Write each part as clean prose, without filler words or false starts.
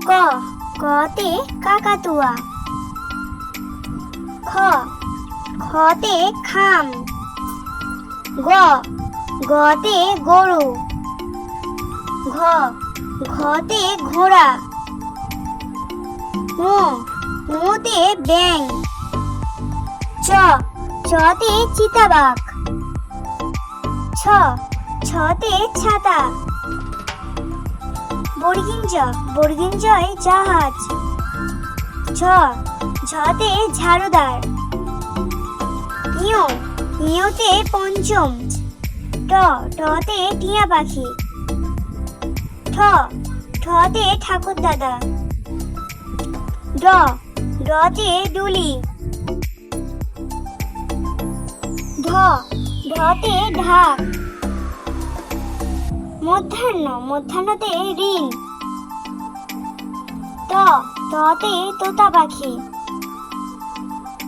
ক কতে কাকাতুয়া। খ খতে খাম। গ গতে গরু। ঘ ঘতে ঘোড়া। ঙ ঙতে ব্যাঙ। চ চতে চিতাবাঘ। ছ ছতে ছাতা। বর্গিন জয় জাহাজ। ঝ ঝতে ঝাড়ুদার। ইয় ইয়তে পঞ্চম। ট টতে টিয়া পাখি। ঠ ঠতে ঠাকুর দাদা। ড ডতে ডুলি। ঢ ঢতে ঢাক। মধ্যাহ্নতে ঋণ। ত ততে তোতা পাখি।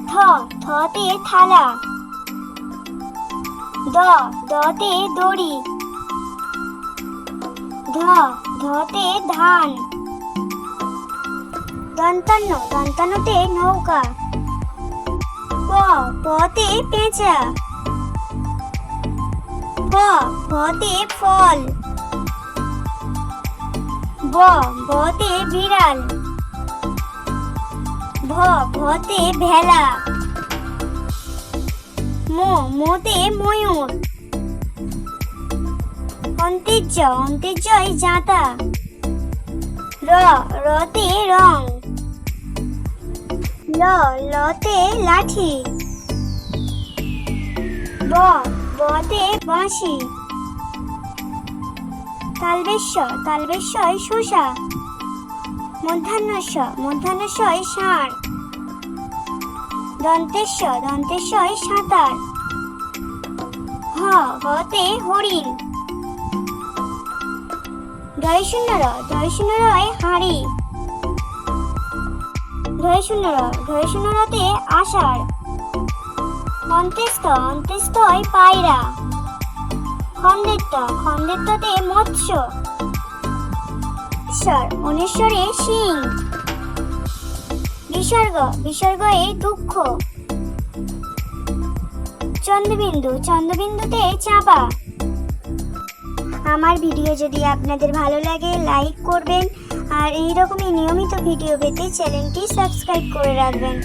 থ থতে থালা। দ দতে দড়ি। ধ ধতে ধান। দন্তান্নতে নৌকা। প পতে পেঁচা। ফ ফতে ফল। ব বতে বিড়াল। ভ ভতে ভেলা। মোতে ময়ূর। অন্ত্যেজয় জাঁতা। রতে রং। লতে লাঠি। বতে বাঁশি। তালবেশ্বয় শসা। মধ্যাহ্নস্বয় ষাঁড়। দন্তেশ্বয় সাঁতার। হতে হরিণ। ঢয় হাঁড়ি। ঢয়শূন্যতে আষাঢ়। অন্ত্যেস্তয় পায়রা। খন্দেত্বতে মৎস্য। অনেশ্বরে সিং। বিসর্গয়ে দুঃখ। চন্দ্রবিন্দুতে চাপা। আমার ভিডিও যদি আপনাদের ভালো লাগে লাইক করবেন আর এইরকমই নিয়মিত ভিডিও পেতে চ্যানেলটি সাবস্ক্রাইব করে রাখবেন।